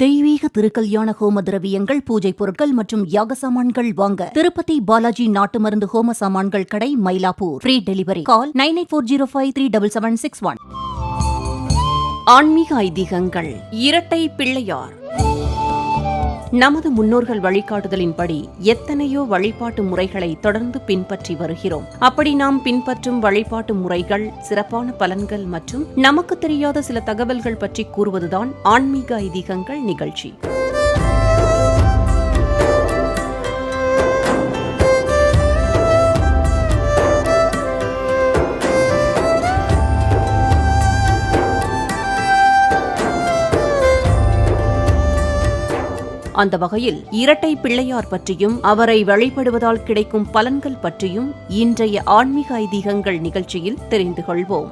தெய்வீக திருக்கல்யாண ஹோம திரவியங்கள், பூஜை பொருட்கள் மற்றும் யாக சாமான்கள் வாங்க திருப்பதி பாலாஜி நாட்டு மருந்து ஹோம சாமான்கள் கடை, மயிலாப்பூர். Free delivery. கால் 9840537761. ஆன்மீக ஐதீகங்கள். இரட்டை பிள்ளையார். நமது முன்னோர்கள் வழிகாட்டுதலின்படி எத்தனையோ வழிபாட்டு முறைகளை தொடர்ந்து பின்பற்றி வருகிறோம். அப்படி நாம் பின்பற்றும் வழிபாட்டு முறைகள், சிறப்பான பலன்கள் மற்றும் நமக்கு தெரியாத சில தகவல்கள் பற்றி கூறுவதுதான் ஆன்மீக ஐதீகங்கள் நிகழ்ச்சி. அந்த வகையில் இரட்டை பிள்ளையார் பற்றியும் அவரை வழிபடுவதால் கிடைக்கும் பலன்கள் பற்றியும் இன்றைய ஆன்மீக ஐதீகங்கள் நிகழ்ச்சியில் தெரிந்து கொள்வோம்.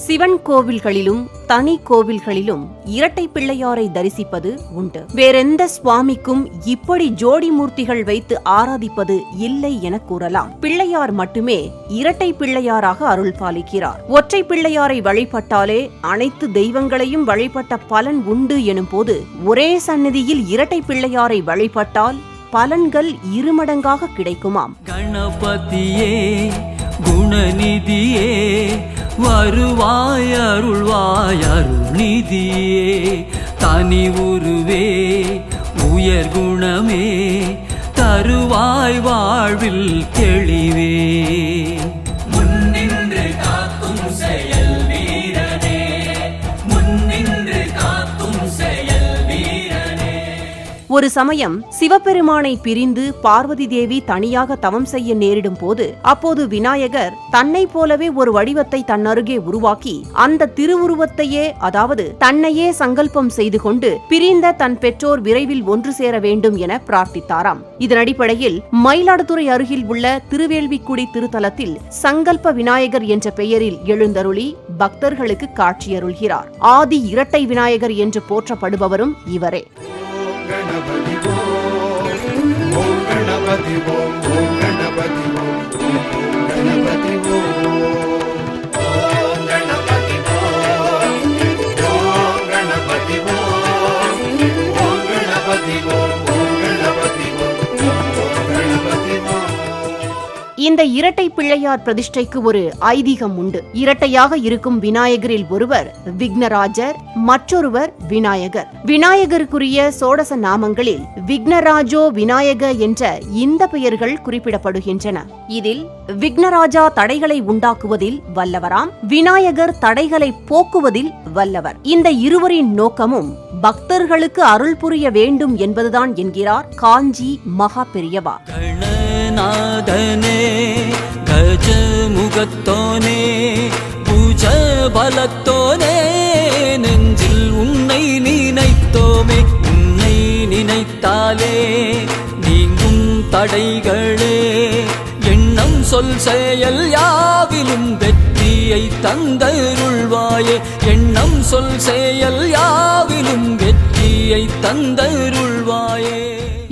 சிவன் கோவில்களிலும் தனி கோவில்களிலும் இரட்டை பிள்ளையாரை தரிசிப்பது உண்டு. வேறெந்த சுவாமிக்கும் இப்படி ஜோடி மூர்த்திகள் வைத்து ஆராதிப்பது இல்லை என கூறலாம். பிள்ளையார் மட்டுமே இரட்டை பிள்ளையாராக அருள் பாலிக்கிறார். ஒற்றை பிள்ளையாரை வழிபட்டாலே அனைத்து தெய்வங்களையும் வழிபட்ட பலன் உண்டு எனும் போது, ஒரே சந்நிதியில் இரட்டை பிள்ளையாரை வழிபட்டால் பலன்கள் இருமடங்காக கிடைக்குமாம். கணபதியே, குணநிதியே, வருவாய் அருள்வாய் அருள்நிதியே, தனி உருவே, உயர் குணமே, தருவாய் வாழ்வில் தெளிவே. முன்னின்று காக்கும் செயல் வீரனே, முன்னின்று காக்கும் செயல் வீரனே. ஒரு சமயம் சிவபெருமானை பிரிந்து பார்வதி தேவி தனியாக தவம் செய்ய நேரிடும் போது, அப்போது விநாயகர் தன்னை போலவே ஒரு வடிவத்தை தன்னருகே உருவாக்கி அந்த திருவுருவத்தையே, அதாவது தன்னையே சங்கல்பம் செய்து கொண்டு பிரிந்த தன் பெற்றோர் விரைவில் ஒன்று சேர வேண்டும் என பிரார்த்தித்தாராம். இதன் அடிப்படையில் மயிலாடுதுறை அருகில் உள்ள திருவேள்விக்குடி திருத்தலத்தில் சங்கல்ப விநாயகர் என்ற பெயரில் எழுந்தருளி பக்தர்களுக்கு காட்சியருள்கிறார். ஆதி இரட்டை விநாயகர் என்று போற்றப்படுபவரும் இவரே. गणपति ओम गणपति ओम गणपति ओम गणपति ओम गणपति ओम गणपति ओम गणपति ओम இந்த இரட்டை பிள்ளையார் பிரதிஷ்டைக்கு ஒரு ஐதீகம் உண்டு. இரட்டையாக இருக்கும் விநாயகரில் ஒருவர் விக்னராஜர், மற்றொருவர் விநாயகர். விநாயகருக்குரிய சோடச நாமங்களில் விக்னராஜோ விநாயக என்ற இந்த பெயர்கள் குறிப்பிடப்படுகின்றன. இதில் விக்னராஜா தடைகளை உண்டாக்குவதில் வல்லவராம், விநாயகர் தடைகளை போக்குவதில் வல்லவர். இந்த இருவரின் நோக்கமும் பக்தர்களுக்கு அருள் புரிய வேண்டும் என்பதுதான் என்கிறார் காஞ்சி மகா பெரியவா. நாதனே, கஜ முகத்தோனே, பூஜ பலத்தோனே, நெஞ்சில் உன்னை நினைத்தோமே, உன்னை நினைத்தாலே நீங்கும் தடைகளே, எண்ணம் சொல் செயல் யாவிலும் வெற்றியை தந்தருள்வாயே, எண்ணம் சொல் செயல் யாவிலும் வெற்றியை தந்தருள்வாயே.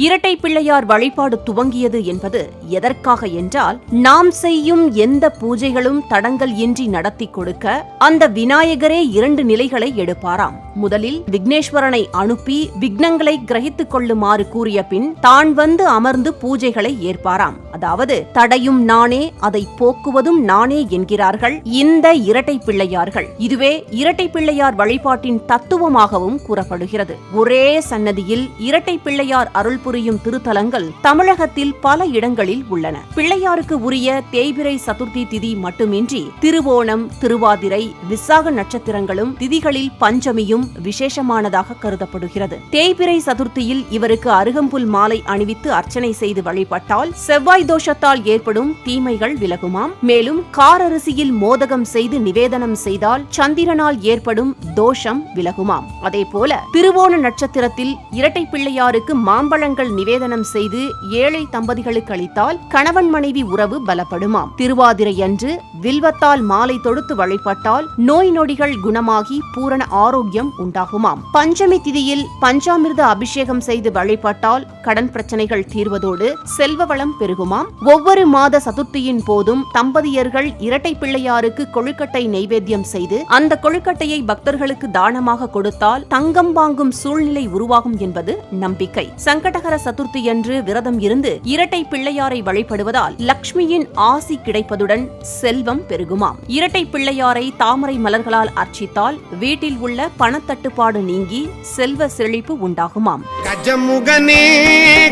இரட்டை பிள்ளையார் வழிபாடு துவங்கியது என்பது எதற்காக என்றால், நாம் செய்யும் எந்த பூஜைகளும் தடங்கள் இன்றி நடத்தி கொடுக்க அந்த விநாயகரே 2 நிலைகளை எடுப்பாராம். முதலில் விக்னேஸ்வரனை அனுப்பி விக்னங்களை கிரகித்துக் கொள்ளுமாறு கூறிய பின் தான் வந்து அமர்ந்து பூஜைகளை ஏற்பாராம். அதாவது தடையும் நானே, அதை போக்குவதும் நானே என்கிறார்கள் இந்த இரட்டை பிள்ளையார்கள். இதுவே இரட்டை பிள்ளையார் வழிபாட்டின் தத்துவமாகவும் கூறப்படுகிறது. ஒரே சன்னதியில் இரட்டை பிள்ளையார் அருள் புரியும் திருத்தலங்கள் தமிழகத்தில் பல இடங்களில் உள்ளன. பிள்ளையாருக்கு உரிய தேய்பிறை சதுர்த்தி திதி மட்டுமின்றி திருவோணம், திருவாதிரை, விசாக நட்சத்திரங்களும் திதிகளில் பஞ்சமியும் விசேஷமானதாக கருதப்படுகிறது. தேய்பிறை சதுர்த்தியில் இவருக்கு அருகம்புல் மாலை அணிவித்து அர்ச்சனை செய்து வழிபட்டால் செவ்வாய் தோஷத்தால் ஏற்படும் தீமைகள் விலகுமாம். மேலும் காரரிசியில் மோதகம் செய்து நிவேதனம் செய்தால் சந்திரனால் ஏற்படும் தோஷம் விலகுமாம். அதேபோல திருவோண நட்சத்திரத்தில் இரட்டை பிள்ளையாருக்கு மாம்பழங்கள் தானியங்கள் நிவேதனம் செய்து ஏழை தம்பதிகளுக்கு அளித்தால் கணவன் மனைவி உறவு பலப்படுமாம். திருவாதிரை அன்று வில்வத்தால் மாலை தொடுத்து வழிபட்டால் நோய் நொடிகள் குணமாகி பூரண ஆரோக்கியம் உண்டாகுமாம். பஞ்சமி திதியில் பஞ்சாமிர்த அபிஷேகம் செய்து வழிபட்டால் கடன் பிரச்சனைகள் தீர்வதோடு செல்வ வளம் பெருகுமாம். ஒவ்வொரு மாத சதுர்த்தியின் போதும் தம்பதியர்கள் இரட்டை பிள்ளையாருக்கு கொழுக்கட்டை நைவேத்தியம் செய்து அந்த கொழுக்கட்டையை பக்தர்களுக்கு தானமாக கொடுத்தால் தங்கம் வாங்கும் சூழ்நிலை உருவாகும் என்பது நம்பிக்கை. சங்கடகர சதுர்த்தியன்று விரதம் இருந்து இரட்டை பிள்ளையாரை வழிபடுவதால் லக்ஷ்மியின் ஆசி கிடைப்பதுடன் செல்வம் பெருகுமாம். இரட்டை பிள்ளையாரை தாமரை மலர்களால் அர்ச்சித்தால் வீட்டில் உள்ள பணத்தட்டுப்பாடு நீங்கி செல்வ செழிப்பு உண்டாகுமாம். கஜமுகனே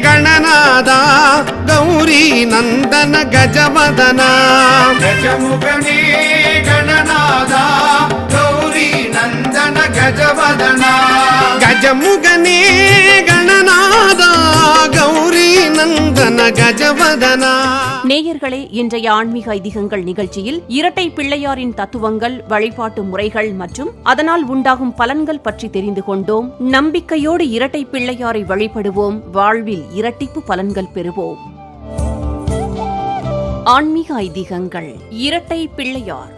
கணநாதா கௌரி நந்தன கஜவதனா கஜமுகனே கணநாதா கௌரி நந்தன கஜவதனா கஜமுகனே கணநாதா கௌரி நந்தன கஜவதனா. நேயர்களே, இன்றைய ஆன்மீக ஐதீகங்கள் நிகழ்ச்சியில் இரட்டை பிள்ளையாரின் தத்துவங்கள், வழிபாட்டு முறைகள் மற்றும் அதனால் உண்டாகும் பலன்கள் பற்றி தெரிந்து கொண்டோம். நம்பிக்கையோடு இரட்டை பிள்ளையாரை வழிபடுவோம், வாழ்வில் இரட்டிப்பு பலன்கள் பெறுவோம். ஆன்மீக ஐதீகங்கள். இரட்டை பிள்ளையார்.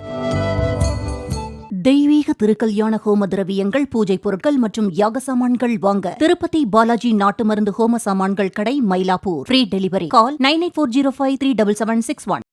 தெய்வீக திருக்கல்யாண ஹோம திரவியங்கள், பூஜை பொருட்கள் மற்றும் யாக சாமான்கள் வாங்க திருப்பதி பாலாஜி நாட்டு மருந்து ஹோம சாமான்கள் கடை, மயிலாப்பூர். Free delivery. கால் 9840537761.